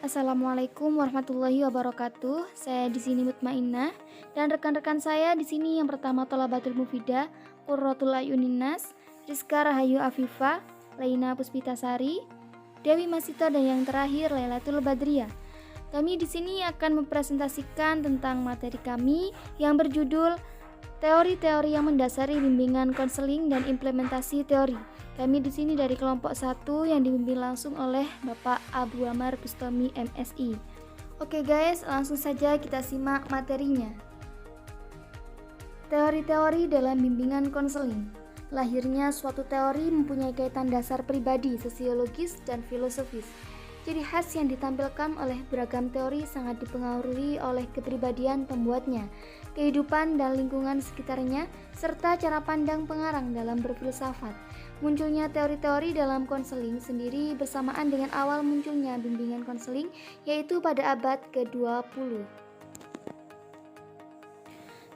Assalamualaikum warahmatullahi wabarakatuh. Saya di sini Mutmainnah dan rekan-rekan saya di sini yang pertama Tholabatul Mufidah, Qurratul Ayuninnas, Rizka Rahayu Afifah, Laina Puspitasari, Dewi Masita dan yang terakhir Lailatul Badriyah. Kami di sini akan mempresentasikan tentang materi kami yang berjudul Teori-teori yang mendasari bimbingan konseling dan implementasi teori. Kami di sini dari kelompok 1 yang dibimbing langsung oleh Bapak Abu Amar Bustami MSI. Oke guys, langsung saja kita simak materinya. Teori-teori dalam bimbingan konseling. Lahirnya suatu teori mempunyai kaitan dasar pribadi, sosiologis, dan filosofis. Ciri khas yang ditampilkan oleh beragam teori sangat dipengaruhi oleh kepribadian pembuatnya, kehidupan dan lingkungan sekitarnya, serta cara pandang pengarang dalam berfilsafat. Munculnya teori-teori dalam konseling sendiri bersamaan dengan awal munculnya bimbingan konseling, yaitu pada abad ke-20.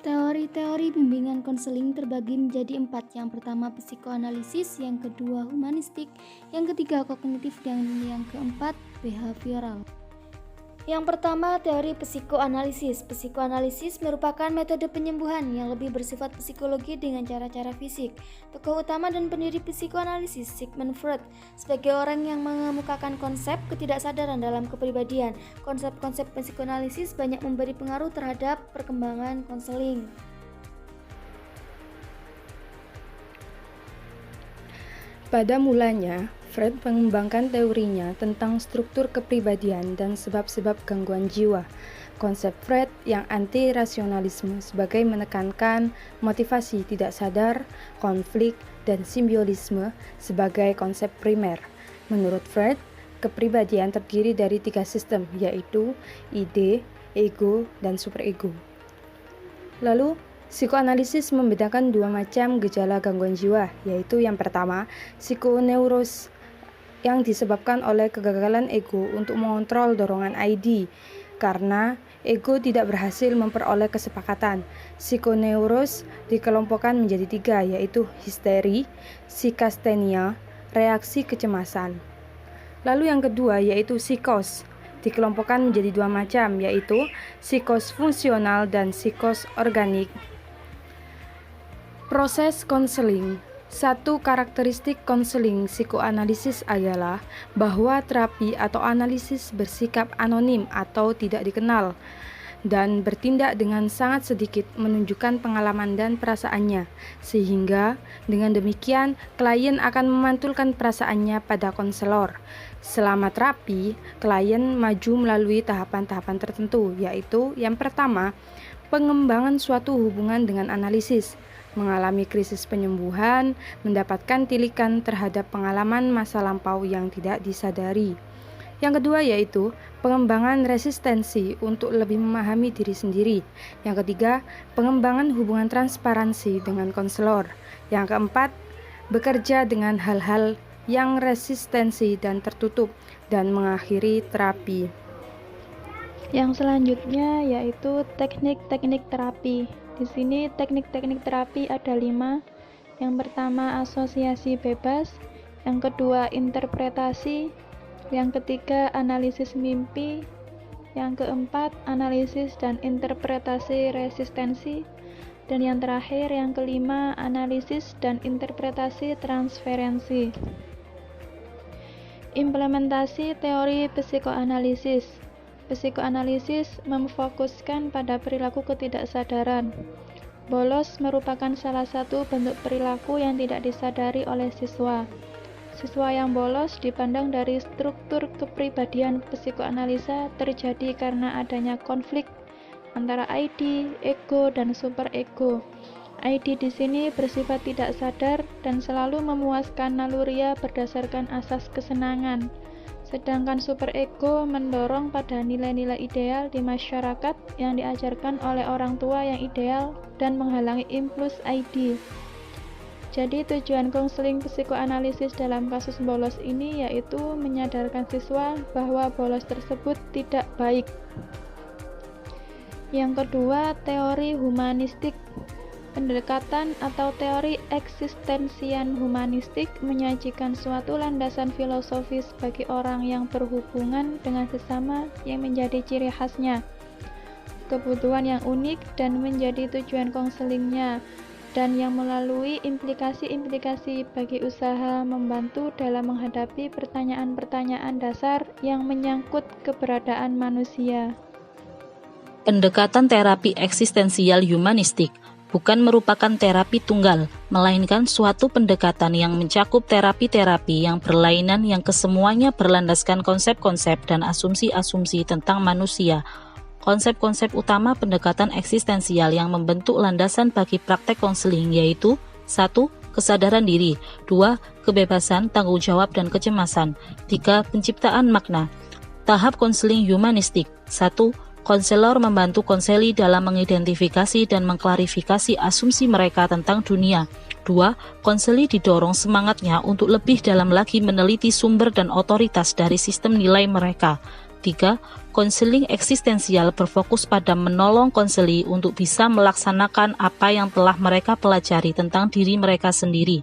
Teori-teori bimbingan konseling terbagi menjadi 4. Yang pertama psikoanalisis, yang kedua humanistik, yang ketiga kognitif, dan yang keempat behavioral. Yang pertama, teori psikoanalisis. Psikoanalisis merupakan metode penyembuhan yang lebih bersifat psikologi dengan cara-cara fisik. Tokoh utama dan pendiri psikoanalisis, Sigmund Freud, sebagai orang yang mengemukakan konsep ketidaksadaran dalam kepribadian. Konsep-konsep psikoanalisis banyak memberi pengaruh terhadap perkembangan konseling. Pada mulanya, Freud mengembangkan teorinya tentang struktur kepribadian dan sebab-sebab gangguan jiwa. Konsep Freud yang anti-rasionalisme sebagai menekankan motivasi tidak sadar, konflik, dan simbiolisme sebagai konsep primer. Menurut Freud, kepribadian terdiri dari 3 sistem, yaitu ide, ego, dan superego. Lalu, psikoanalisis membedakan 2 macam gejala gangguan jiwa, yaitu yang pertama, psikoneuros yang disebabkan oleh kegagalan ego untuk mengontrol dorongan ID karena ego tidak berhasil memperoleh kesepakatan. Psikoneuros dikelompokkan menjadi 3, yaitu histeri, psikasthenia, reaksi kecemasan. Lalu yang kedua yaitu psikos, dikelompokkan menjadi 2 macam, yaitu psikos fungsional dan psikos organik. Proses konseling. Satu karakteristik konseling psikoanalisis adalah bahwa terapi atau analisis bersikap anonim atau tidak dikenal dan bertindak dengan sangat sedikit menunjukkan pengalaman dan perasaannya, sehingga dengan demikian klien akan memantulkan perasaannya pada konselor. Selama terapi, klien maju melalui tahapan-tahapan tertentu, yaitu yang pertama, pengembangan suatu hubungan dengan analisis, mengalami krisis penyembuhan, mendapatkan tilikan terhadap pengalaman masa lampau yang tidak disadari. Yang kedua yaitu pengembangan resistensi untuk lebih memahami diri sendiri. Yang ketiga, pengembangan hubungan transparansi dengan konselor. Yang keempat, bekerja dengan hal-hal yang resistensi dan tertutup dan mengakhiri terapi. Yang selanjutnya yaitu teknik-teknik terapi. Di sini teknik-teknik terapi ada 5. Yang pertama asosiasi bebas, yang kedua interpretasi, yang ketiga analisis mimpi, yang keempat analisis dan interpretasi resistensi, dan yang terakhir yang kelima analisis dan interpretasi transferensi. Implementasi teori psikoanalisis. Psikoanalisis memfokuskan pada perilaku ketidaksadaran. Bolos merupakan salah satu bentuk perilaku yang tidak disadari oleh siswa. Siswa yang bolos dipandang dari struktur kepribadian psikoanalisa terjadi karena adanya konflik antara ID, ego, dan superego. ID di sini bersifat tidak sadar dan selalu memuaskan naluriah berdasarkan asas kesenangan. Sedangkan superego mendorong pada nilai-nilai ideal di masyarakat yang diajarkan oleh orang tua yang ideal dan menghalangi impuls ID. Jadi tujuan konseling psikoanalisis dalam kasus bolos ini yaitu menyadarkan siswa bahwa bolos tersebut tidak baik. Yang kedua, teori humanistik. Pendekatan atau teori eksistensian humanistik menyajikan suatu landasan filosofis bagi orang yang berhubungan dengan sesama yang menjadi ciri khasnya, kebutuhan yang unik dan menjadi tujuan konselingnya, dan yang melalui implikasi-implikasi bagi usaha membantu dalam menghadapi pertanyaan-pertanyaan dasar yang menyangkut keberadaan manusia. Pendekatan terapi eksistensial humanistik bukan merupakan terapi tunggal, melainkan suatu pendekatan yang mencakup terapi-terapi yang berlainan yang kesemuanya berlandaskan konsep-konsep dan asumsi-asumsi tentang manusia. Konsep-konsep utama pendekatan eksistensial yang membentuk landasan bagi praktek konseling yaitu 1. Kesadaran diri, 2. Kebebasan, tanggung jawab, dan kecemasan, 3. Penciptaan makna. Tahap konseling humanistik 1. Konselor membantu konseli dalam mengidentifikasi dan mengklarifikasi asumsi mereka tentang dunia. 2. Konseli didorong semangatnya untuk lebih dalam lagi meneliti sumber dan otoritas dari sistem nilai mereka. 3. Konseling eksistensial berfokus pada menolong konseli untuk bisa melaksanakan apa yang telah mereka pelajari tentang diri mereka sendiri.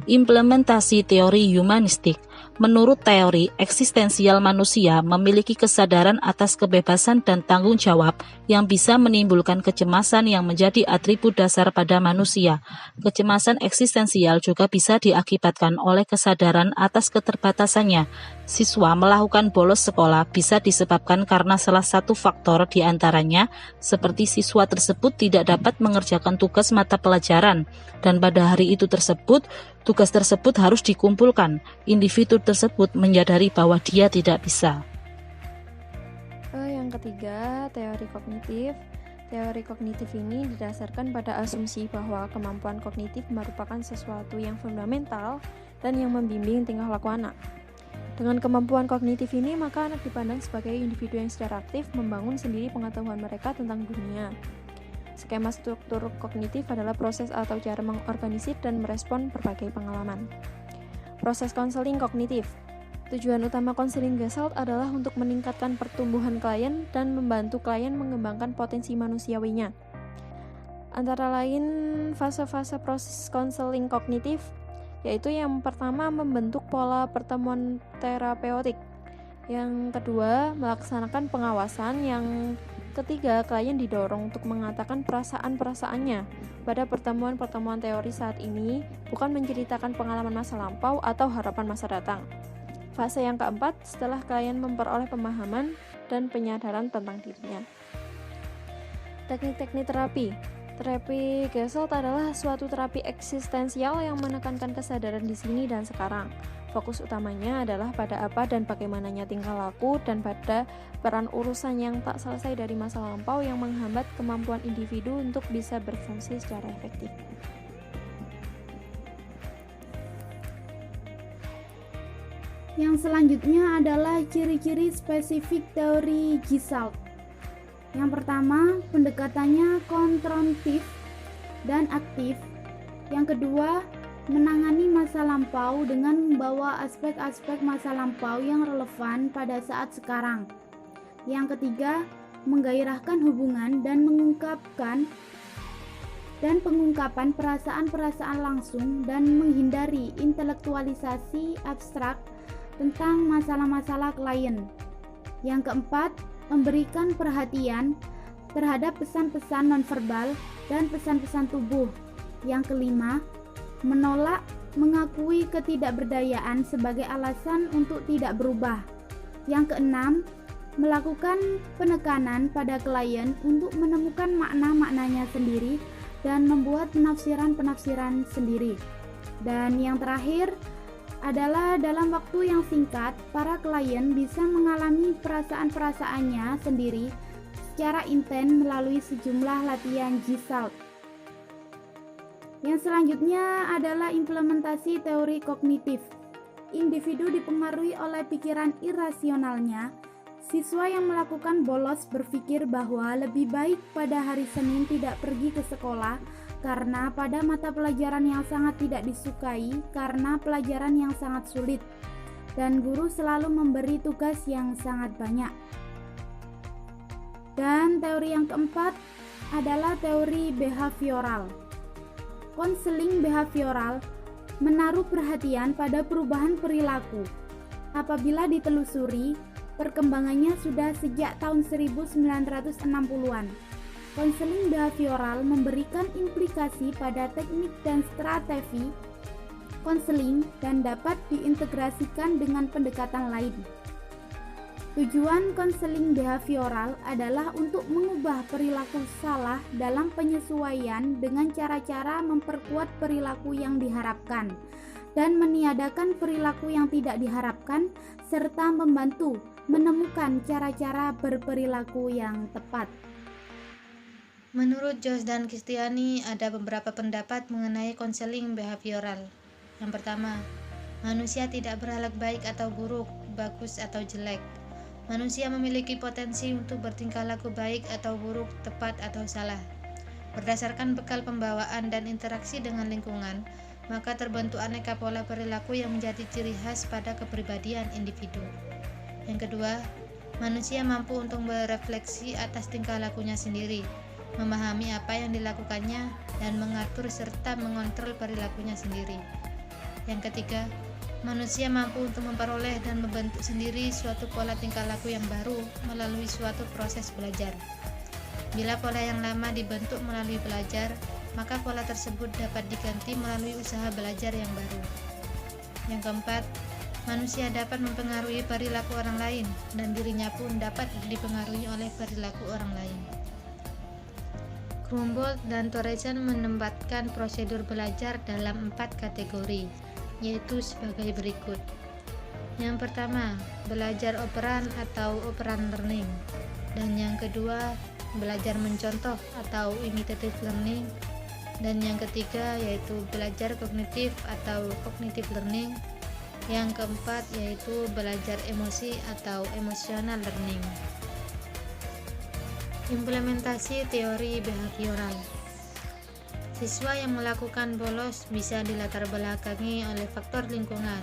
Implementasi teori humanistik. Menurut teori, eksistensial manusia memiliki kesadaran atas kebebasan dan tanggung jawab yang bisa menimbulkan kecemasan yang menjadi atribut dasar pada manusia. Kecemasan eksistensial juga bisa diakibatkan oleh kesadaran atas keterbatasannya. Siswa melakukan bolos sekolah bisa disebabkan karena salah satu faktor di antaranya, seperti siswa tersebut tidak dapat mengerjakan tugas mata pelajaran, dan pada hari itu tugas tersebut harus dikumpulkan. Individu tersebut menyadari bahwa dia tidak bisa. Yang ketiga, teori kognitif. Teori kognitif ini didasarkan pada asumsi bahwa kemampuan kognitif merupakan sesuatu yang fundamental dan yang membimbing tingkah laku anak. Dengan kemampuan kognitif ini, maka anak dipandang sebagai individu yang secara aktif membangun sendiri pengetahuan mereka tentang dunia. Skema struktur kognitif adalah proses atau cara mengorganisir dan merespon berbagai pengalaman. Proses konseling kognitif. Tujuan utama konseling Gestalt adalah untuk meningkatkan pertumbuhan klien dan membantu klien mengembangkan potensi manusiawinya. Antara lain fase-fase proses konseling kognitif, yaitu yang pertama membentuk pola pertemuan terapeutik, yang kedua melaksanakan pengawasan, yang ketiga klien didorong untuk mengatakan perasaan-perasaannya. Pada pertemuan-pertemuan teori saat ini bukan menceritakan pengalaman masa lampau atau harapan masa datang. Fase yang keempat, setelah klien memperoleh pemahaman dan penyadaran tentang dirinya. Teknik-teknik terapi. Terapi Gestalt adalah suatu terapi eksistensial yang menekankan kesadaran di sini dan sekarang. Fokus utamanya adalah pada apa dan bagaimananya tingkah laku dan pada peran urusan yang tak selesai dari masa lampau yang menghambat kemampuan individu untuk bisa berfungsi secara efektif. Yang selanjutnya adalah ciri-ciri spesifik teori Gestalt. Yang pertama, pendekatannya konfrontatif dan aktif. Yang kedua, menangani masa lampau dengan membawa aspek-aspek masa lampau yang relevan pada saat sekarang. Yang ketiga, menggairahkan hubungan dan pengungkapan perasaan-perasaan langsung dan menghindari intelektualisasi abstrak tentang masalah-masalah klien. Yang keempat, memberikan perhatian terhadap pesan-pesan nonverbal dan pesan-pesan tubuh. Yang kelima, menolak mengakui ketidakberdayaan sebagai alasan untuk tidak berubah. Yang keenam, melakukan penekanan pada klien untuk menemukan makna-maknanya sendiri dan membuat penafsiran-penafsiran sendiri. Dan yang terakhir adalah dalam waktu yang singkat, para klien bisa mengalami perasaan-perasaannya sendiri secara intens melalui sejumlah latihan Gestalt. Yang selanjutnya adalah implementasi teori kognitif. Individu dipengaruhi oleh pikiran irasionalnya. Siswa yang melakukan bolos berpikir bahwa lebih baik pada hari Senin tidak pergi ke sekolah karena pada mata pelajaran yang sangat tidak disukai karena pelajaran yang sangat sulit, dan guru selalu memberi tugas yang sangat banyak. Dan teori yang keempat adalah teori behavioral. konseling behavioral menaruh perhatian pada perubahan perilaku. Apabila ditelusuri, perkembangannya sudah sejak tahun 1960-an. Konseling behavioral memberikan implikasi pada teknik dan strategi konseling dan dapat diintegrasikan dengan pendekatan lain. Tujuan konseling behavioral adalah untuk mengubah perilaku salah dalam penyesuaian dengan cara-cara memperkuat perilaku yang diharapkan dan meniadakan perilaku yang tidak diharapkan serta membantu menemukan cara-cara berperilaku yang tepat. Menurut Jones dan Kristiani, ada beberapa pendapat mengenai konseling behavioral. Yang pertama, manusia tidak berhalak baik atau buruk, bagus atau jelek. Manusia memiliki potensi untuk bertingkah laku baik atau buruk, tepat atau salah. Berdasarkan bekal pembawaan dan interaksi dengan lingkungan, maka terbentuk aneka pola perilaku yang menjadi ciri khas pada kepribadian individu. Yang kedua, manusia mampu untuk berefleksi atas tingkah lakunya sendiri, memahami apa yang dilakukannya, dan mengatur serta mengontrol perilakunya sendiri. Yang ketiga, manusia mampu untuk memperoleh dan membentuk sendiri suatu pola tingkah laku yang baru melalui suatu proses belajar. Bila pola yang lama dibentuk melalui belajar, maka pola tersebut dapat diganti melalui usaha belajar yang baru. Yang keempat, manusia dapat mempengaruhi perilaku orang lain dan dirinya pun dapat dipengaruhi oleh perilaku orang lain. Krumboldt dan Thoresen menempatkan prosedur belajar dalam 4 kategori, yaitu sebagai berikut. Yang pertama, belajar operan atau operant learning, dan yang kedua, belajar mencontoh atau imitative learning, dan yang ketiga yaitu belajar kognitif atau cognitive learning, yang keempat yaitu belajar emosi atau emotional learning. Implementasi teori behavioral. Siswa yang melakukan bolos bisa dilatar belakangi oleh faktor lingkungan,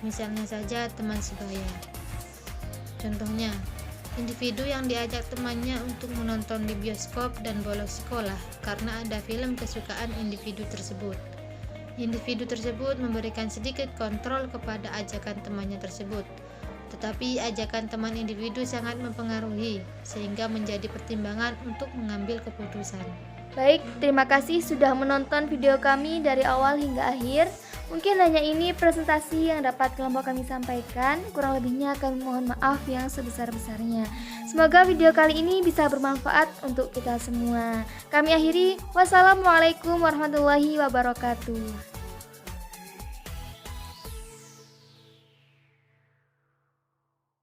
misalnya saja teman sebaya. Contohnya, individu yang diajak temannya untuk menonton di bioskop dan bolos sekolah karena ada film kesukaan individu tersebut. Individu tersebut memberikan sedikit kontrol kepada ajakan temannya tersebut, tetapi ajakan teman individu sangat mempengaruhi sehingga menjadi pertimbangan untuk mengambil keputusan. Baik, terima kasih sudah menonton video kami dari awal hingga akhir. Mungkin hanya ini presentasi yang dapat kelompok kami sampaikan. Kurang lebihnya kami mohon maaf yang sebesar-besarnya. Semoga video kali ini bisa bermanfaat untuk kita semua. Kami akhiri, wassalamualaikum warahmatullahi wabarakatuh.